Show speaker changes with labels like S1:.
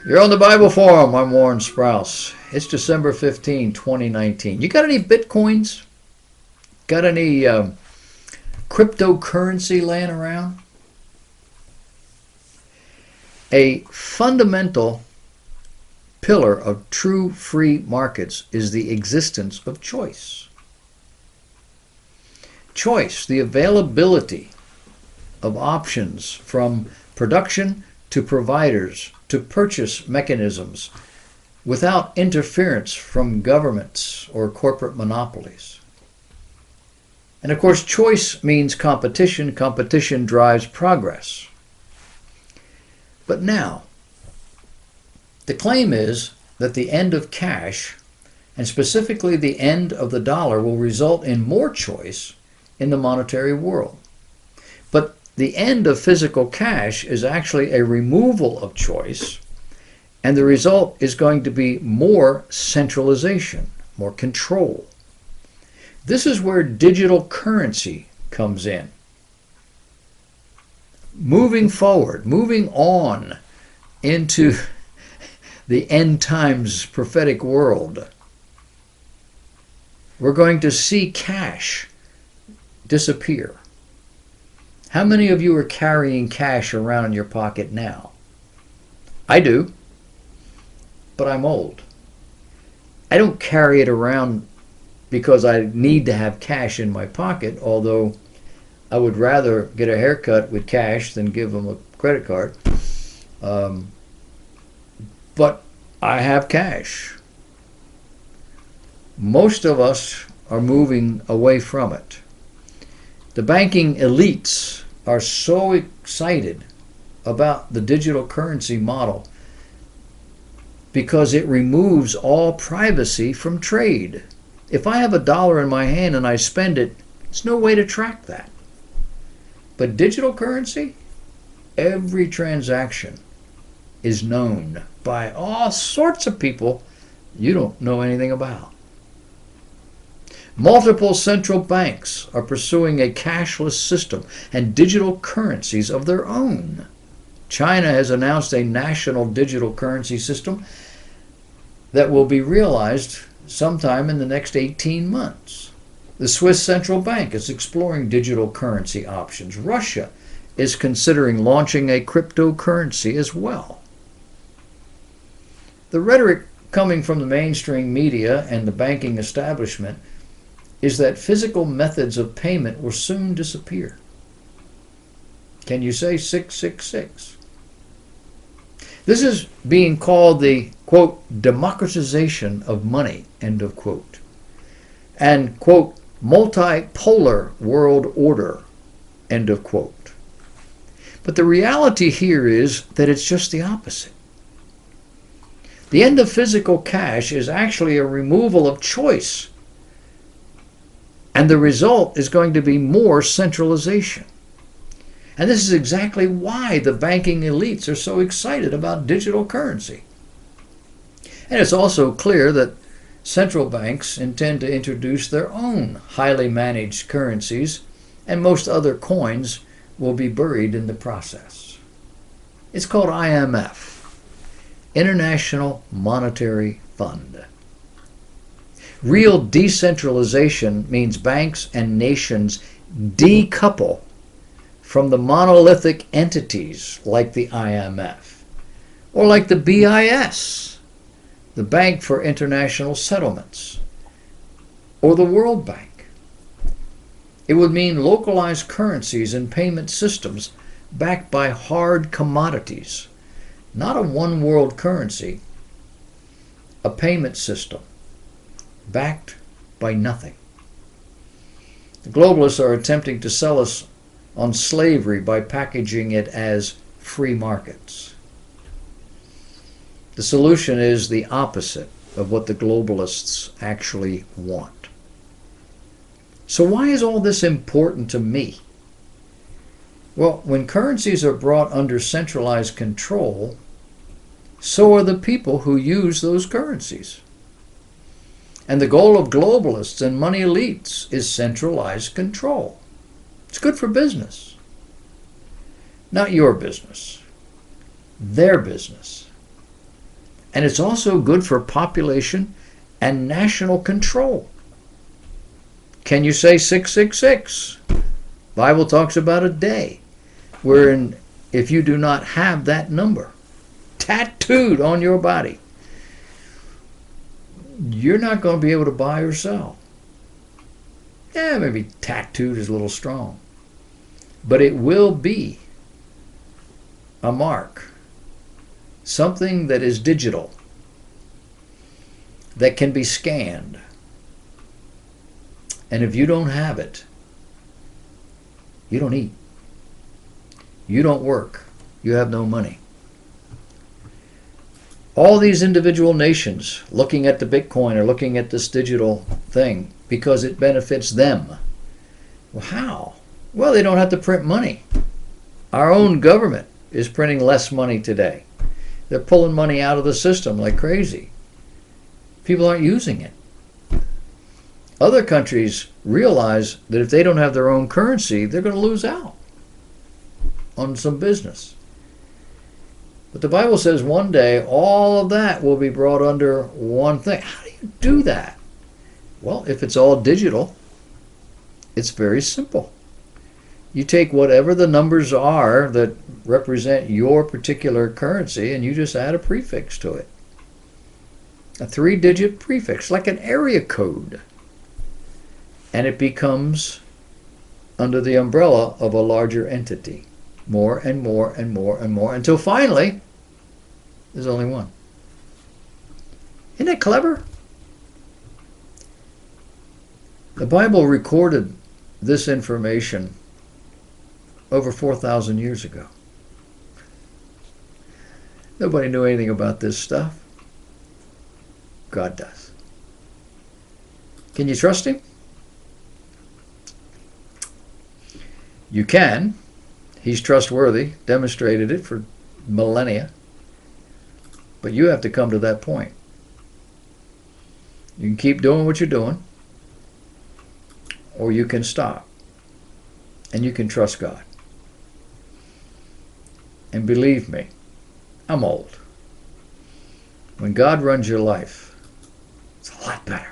S1: You're on the Bible Forum. I'm Warren Sprouse. It's December 15, 2019. You got any Bitcoins? Got any cryptocurrency laying around? A fundamental pillar of true free markets is the existence of choice. Choice, the availability of options from production to providers to purchase mechanisms without interference from governments or corporate monopolies. And of course, choice means competition. Competition drives progress. But now, the claim is that the end of cash, and specifically the end of the dollar, will result in more choice in the monetary world. But the end of physical cash is actually a removal of choice, and the result is going to be more centralization, more control. This is where digital currency comes in. Moving forward, moving on into the end times prophetic world, we're going to see cash disappear. How many of you are carrying cash around in your pocket now? I do, but I'm old. I don't carry it around because I need to have cash in my pocket, although I would rather get a haircut with cash than give them a credit card. But I have cash. Most of us are moving away from it. The banking elites are so excited about the digital currency model because it removes all privacy from trade. If I have $1 in my hand and I spend it, there's no way to track that. But digital currency, every transaction is known by all sorts of people you don't know anything about. Multiple central banks are pursuing a cashless system and digital currencies of their own. China has announced a national digital currency system that will be realized sometime in the next 18 months. The Swiss Central Bank is exploring digital currency options. Russia is considering launching a cryptocurrency as well. The rhetoric coming from the mainstream media and the banking establishment is that physical methods of payment will soon disappear. Can you say 666? This is being called the, quote, democratization of money, end of quote, and, quote, multipolar world order, end of quote. But the reality here is that it's just the opposite. The end of physical cash is actually a removal of choice, and the result is going to be more centralization. And this is exactly why the banking elites are so excited about digital currency. And it's also clear that central banks intend to introduce their own highly managed currencies, and most other coins will be buried in the process. It's called IMF, International Monetary Fund. Real decentralization means banks and nations decouple from the monolithic entities like the IMF or like the BIS, the Bank for International Settlements, or the World Bank. It would mean localized currencies and payment systems backed by hard commodities, not a one world currency, a payment system backed by nothing. The globalists are attempting to sell us on slavery by packaging it as free markets. The solution is the opposite of what the globalists actually want. So why is all this important to me? Well, when currencies are brought under centralized control, so are the people who use those currencies. And the goal of globalists and money elites is centralized control. It's good for business. Not your business, their business. And it's also good for population and national control. Can you say 666? Bible talks about a day wherein if you do not have that number tattooed on your body, you're not going to be able to buy or sell. Yeah, maybe tattooed is a little strong. But it will be a mark. Something that is digital, that can be scanned. And if you don't have it, you don't eat. You don't work. You have no money. All these individual nations looking at the Bitcoin or looking at this digital thing because it benefits them. Well, how? Well, they don't have to print money. Our own government is printing less money today. They're pulling money out of the system like crazy. People aren't using it. Other countries realize that if they don't have their own currency, they're going to lose out on some business. But the Bible says one day all of that will be brought under one thing. How do you do that? Well, if it's all digital, it's very simple. You take whatever the numbers are that represent your particular currency and you just add a prefix to it. A 3-digit prefix, like an area code. And it becomes under the umbrella of a larger entity. More and more and more and more until finally there's only one. Isn't that clever? The Bible recorded this information over 4,000 years ago. Nobody knew anything about this stuff. God does. Can you trust him? You can. He's trustworthy, demonstrated it for millennia. But you have to come to that point. You can keep doing what you're doing, or you can stop. And you can trust God. And believe me, I'm old. When God runs your life, it's a lot better.